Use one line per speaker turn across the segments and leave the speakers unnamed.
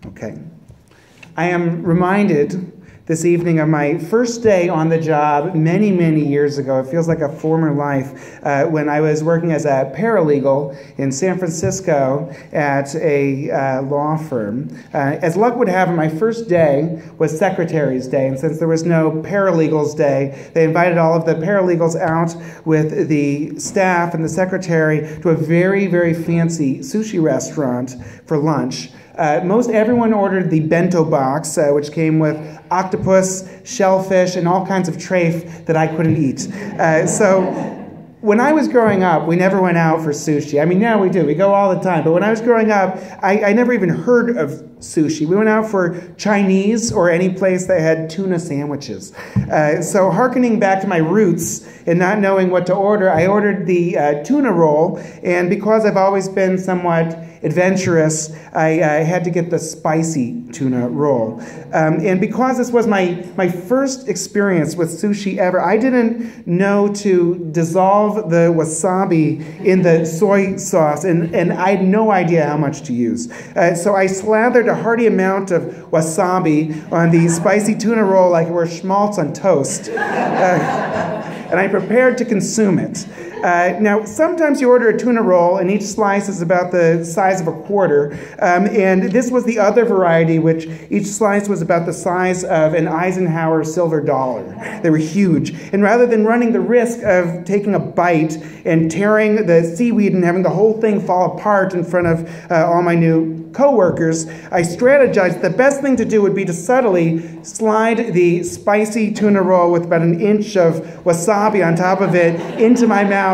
Okay. I am reminded this evening of my first day on the job many, many years ago. It feels like a former life when I was working as a paralegal in San Francisco at a law firm. As luck would have it, my first day was Secretary's Day, and since there was no Paralegals Day, they invited all of the paralegals out with the staff and the secretary to a very, very fancy sushi restaurant for lunch. Most everyone ordered the bento box, which came with octopus, shellfish, and all kinds of trafe that I couldn't eat. So when I was growing up, we never went out for sushi. I mean, now we do. We go all the time. But when I was growing up, I never even heard of sushi. We went out for Chinese or any place that had tuna sandwiches. So hearkening back to my roots and not knowing what to order, I ordered the tuna roll. And because I've always been somewhat adventurous, I had to get the spicy tuna roll. And because this was my first experience with sushi ever, I didn't know to dissolve the wasabi in the soy sauce, and I had no idea how much to use. So I slathered a hearty amount of wasabi on the spicy tuna roll like it were schmaltz on toast. And I prepared to consume it. Now, sometimes you order a tuna roll, and each slice is about the size of a quarter. And this was the other variety, which each slice was about the size of an Eisenhower silver dollar. They were huge. And rather than running the risk of taking a bite and tearing the seaweed and having the whole thing fall apart in front of all my new co-workers, I strategized the best thing to do would be to subtly slide the spicy tuna roll with about an inch of wasabi on top of it into my mouth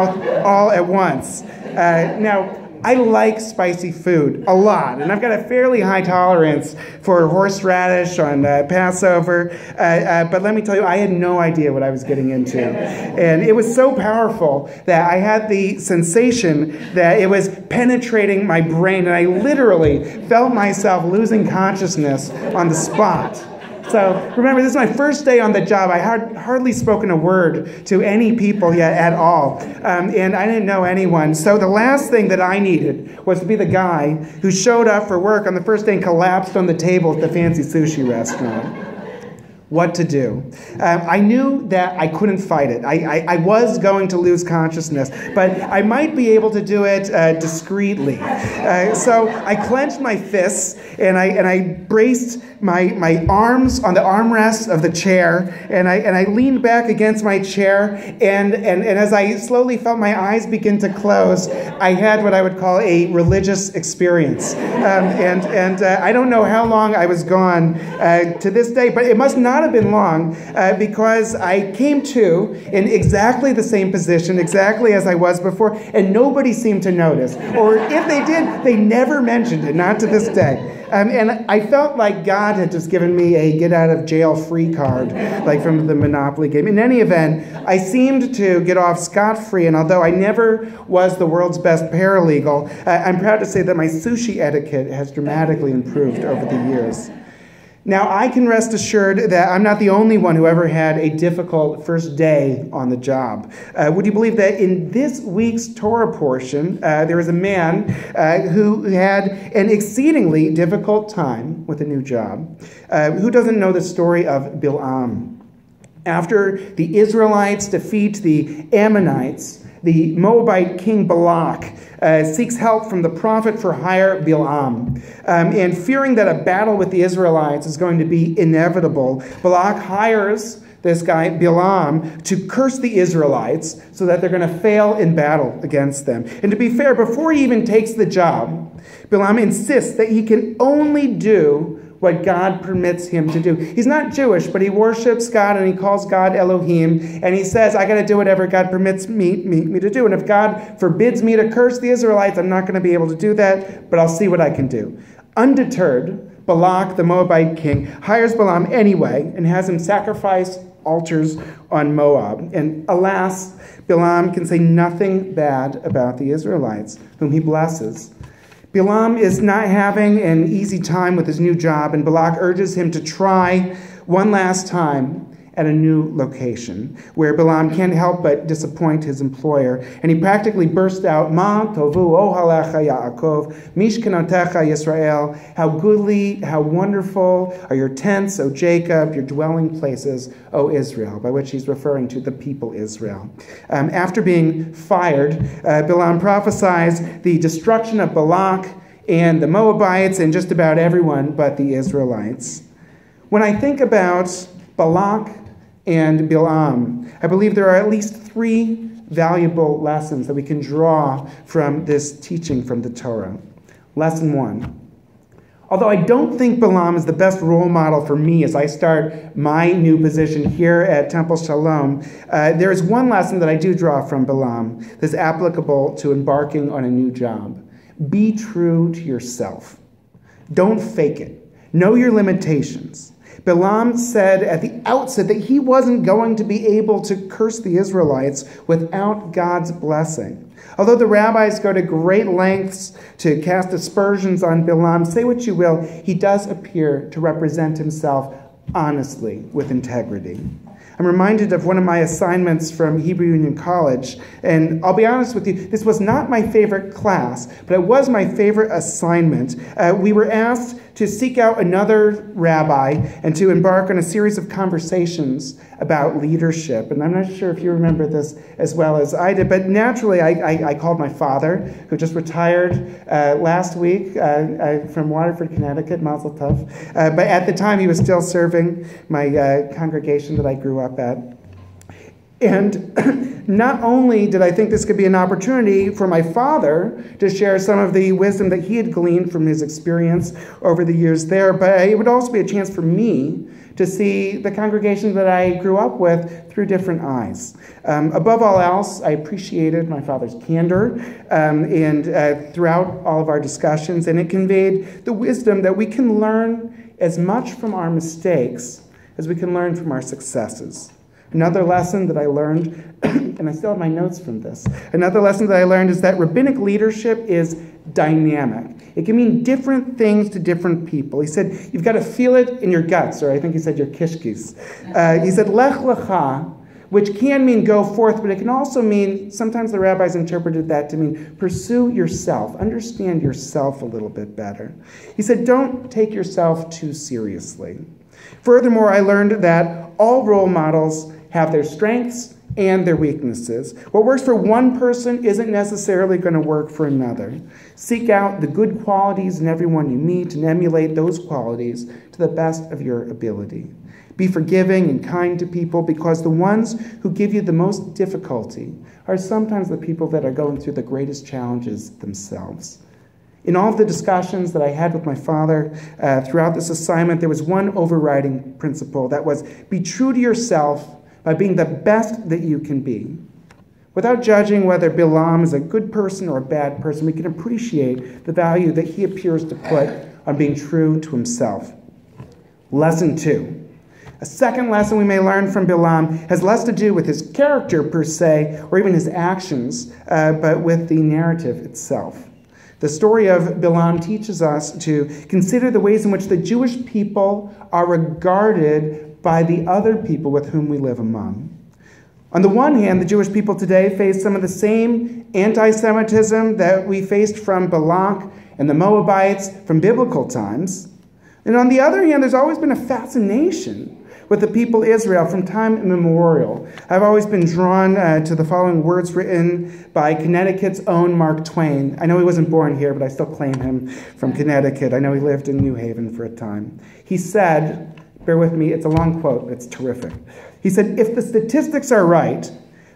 all at once. Now, I like spicy food a lot, and I've got a fairly high tolerance for horseradish on Passover, but let me tell you, I had no idea what I was getting into. And it was so powerful that I had the sensation that it was penetrating my brain, and I literally felt myself losing consciousness on the spot. So remember, this is my first day on the job. I had hardly spoken a word to any people yet at all, and I didn't know anyone. So the last thing that I needed was to be the guy who showed up for work on the first day and collapsed on the table at the fancy sushi restaurant. What to do? I knew that I couldn't fight it. I was going to lose consciousness, but I might be able to do it discreetly. So I clenched my fists and I braced my arms on the armrest of the chair, and I leaned back against my chair, and as I slowly felt my eyes begin to close, I had what I would call a religious experience. And I don't know how long I was gone to this day, but it must not have been long, because I came to in exactly the same position, exactly as I was before, and nobody seemed to notice. Or if they did, they never mentioned it, not to this day. And I felt like God had just given me a get-out-of-jail-free card, like from the Monopoly game. In any event, I seemed to get off scot-free, and although I never was the world's best paralegal, I'm proud to say that my sushi etiquette has dramatically improved over the years. Now, I can rest assured that I'm not the only one who ever had a difficult first day on the job. Would you believe that in this week's Torah portion, there is a man who had an exceedingly difficult time with a new job? Who doesn't know the story of Bilam? After the Israelites defeat the Ammonites, the Moabite king Balak seeks help from the prophet for hire Bilam. And fearing that a battle with the Israelites is going to be inevitable, Balak hires this guy Bilam to curse the Israelites so that they're going to fail in battle against them. And to be fair, before he even takes the job, Bilam insists that he can only do what God permits him to do. He's not Jewish, but he worships God and he calls God Elohim, and he says, I got to do whatever God permits me to do. And if God forbids me to curse the Israelites, I'm not going to be able to do that, but I'll see what I can do. Undeterred, Balak, the Moabite king, hires Balaam anyway and has him sacrifice altars on Moab. And alas, Balaam can say nothing bad about the Israelites, whom he blesses. Balaam is not having an easy time with his new job, and Balak urges him to try one last time at a new location, where Balaam can't help but disappoint his employer. And he practically burst out, Ma tovu ohalecha Yaakov, mishkanotecha Yisrael, how goodly, how wonderful are your tents, O Jacob, your dwelling places, O Israel, by which he's referring to the people Israel. After being fired, Balaam prophesies the destruction of Balak and the Moabites and just about everyone but the Israelites. When I think about Balak and Balaam, I believe there are at least 3 valuable lessons that we can draw from this teaching from the Torah. Lesson 1. Although I don't think Balaam is the best role model for me as I start my new position here at Temple Shalom, there is one lesson that I do draw from Balaam that's applicable to embarking on a new job. Be true to yourself. Don't fake it. Know your limitations. Balaam said at the outset that he wasn't going to be able to curse the Israelites without God's blessing. Although the rabbis go to great lengths to cast aspersions on Balaam, say what you will, he does appear to represent himself honestly with integrity. I'm reminded of one of my assignments from Hebrew Union College, and I'll be honest with you, this was not my favorite class, but it was my favorite assignment. We were asked to seek out another rabbi and to embark on a series of conversations about leadership. And I'm not sure if you remember this as well as I did, but naturally I called my father, who just retired last week from Waterford, Connecticut, Mazel Tov. But at the time he was still serving my congregation that I grew up at. And not only did I think this could be an opportunity for my father to share some of the wisdom that he had gleaned from his experience over the years there, but it would also be a chance for me to see the congregation that I grew up with through different eyes. Above all else, I appreciated my father's candor and throughout all of our discussions, and it conveyed the wisdom that we can learn as much from our mistakes as we can learn from our successes. Another lesson that I learned, and I still have my notes from this, another lesson that I learned is that rabbinic leadership is dynamic. It can mean different things to different people. He said, you've got to feel it in your guts, or I think he said your kishkis. He said, lech lecha, which can mean go forth, but it can also mean, sometimes the rabbis interpreted that to mean pursue yourself, understand yourself a little bit better. He said, don't take yourself too seriously. Furthermore, I learned that all role models have their strengths and their weaknesses. What works for one person isn't necessarily going to work for another. Seek out the good qualities in everyone you meet and emulate those qualities to the best of your ability. Be forgiving and kind to people, because the ones who give you the most difficulty are sometimes the people that are going through the greatest challenges themselves. In all of the discussions that I had with my father throughout this assignment, there was one overriding principle that was be true to yourself by being the best that you can be. Without judging whether Balaam is a good person or a bad person, we can appreciate the value that he appears to put on being true to himself. Lesson 2. A second lesson we may learn from Balaam has less to do with his character per se, or even his actions, but with the narrative itself. The story of Balaam teaches us to consider the ways in which the Jewish people are regarded by the other people with whom we live among. On the one hand, the Jewish people today face some of the same anti-Semitism that we faced from Balak and the Moabites from biblical times. And on the other hand, there's always been a fascination with the people Israel from time immemorial. I've always been drawn to the following words written by Connecticut's own Mark Twain. I know he wasn't born here, but I still claim him from Connecticut. I know he lived in New Haven for a time. He said, bear with me, it's a long quote, it's terrific. He said, if the statistics are right,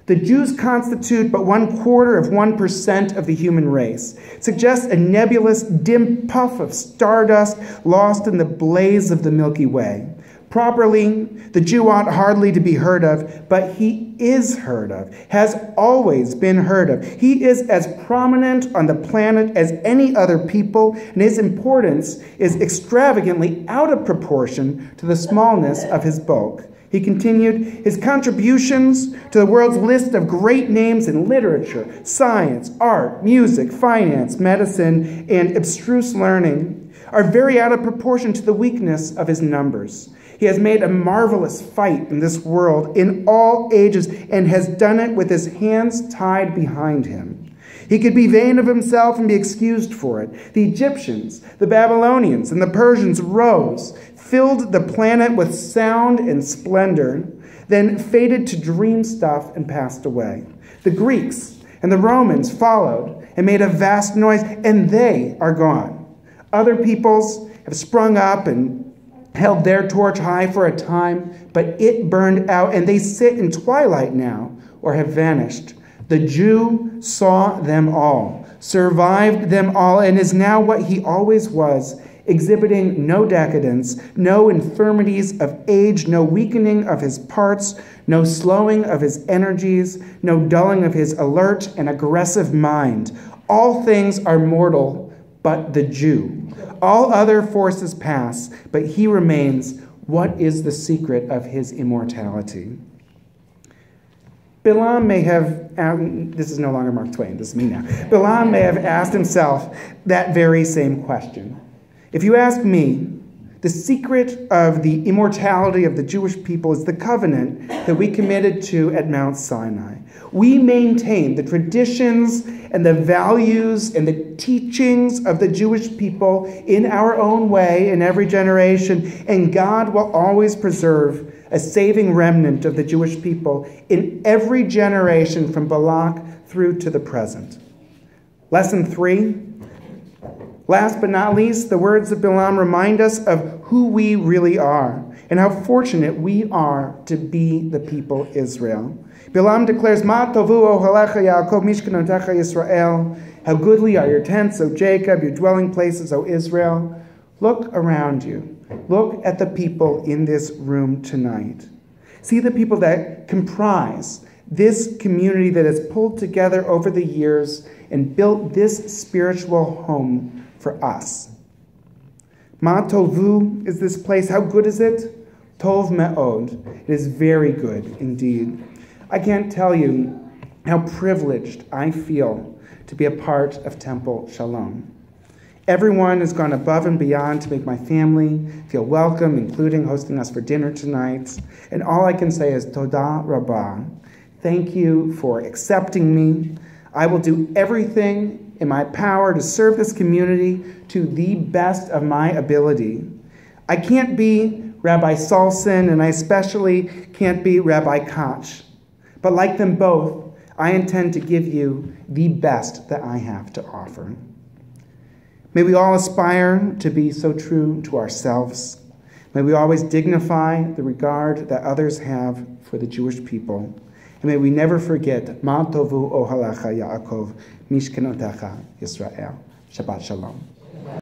the Jews constitute but 0.25% of the human race. It suggests a nebulous, dim puff of stardust lost in the blaze of the Milky Way. Properly, the Jew ought hardly to be heard of, but he is heard of, has always been heard of. He is as prominent on the planet as any other people, and his importance is extravagantly out of proportion to the smallness of his bulk. He continued, his contributions to the world's list of great names in literature, science, art, music, finance, medicine, and abstruse learning are very out of proportion to the weakness of his numbers. He has made a marvelous fight in this world in all ages and has done it with his hands tied behind him. He could be vain of himself and be excused for it. The Egyptians, the Babylonians, and the Persians rose, filled the planet with sound and splendor, then faded to dream stuff and passed away. The Greeks and the Romans followed and made a vast noise, and they are gone. Other peoples have sprung up and held their torch high for a time, but it burned out, and they sit in twilight now or have vanished. The Jew saw them all, survived them all, and is now what he always was, exhibiting no decadence, no infirmities of age, no weakening of his parts, no slowing of his energies, no dulling of his alert and aggressive mind. All things are mortal but the Jew. All other forces pass, but he remains. What is the secret of his immortality? Bilam may have, this is no longer Mark Twain, this is me now. Bilam may have asked himself that very same question. If you ask me, the secret of the immortality of the Jewish people is the covenant that we committed to at Mount Sinai. We maintain the traditions and the values and the teachings of the Jewish people in our own way in every generation, and God will always preserve a saving remnant of the Jewish people in every generation from Balak through to the present. Lesson 3. Last but not least, the words of Bilam remind us of who we really are and how fortunate we are to be the people Israel. Bilam declares, Ma tovu ohalecha Yaakov mishkanotecha Yisrael. How goodly are your tents, O Jacob, your dwelling places, O Israel. Look around you. Look at the people in this room tonight. See the people that comprise this community that has pulled together over the years and built this spiritual home for us. Ma tovu is this place. How good is it? Tov me'od. It is very good indeed. I can't tell you how privileged I feel to be a part of Temple Shalom. Everyone has gone above and beyond to make my family feel welcome, including hosting us for dinner tonight. And all I can say is Toda Rabbah. Thank you for accepting me. I will do everything in my power to serve this community to the best of my ability. I can't be Rabbi Salson, and I especially can't be Rabbi Koch. But like them both, I intend to give you the best that I have to offer. May we all aspire to be so true to ourselves. May we always dignify the regard that others have for the Jewish people. And may we never forget, Ma tovu ohalecha Yaakov, mishkanotecha Yisrael. Shabbat Shalom.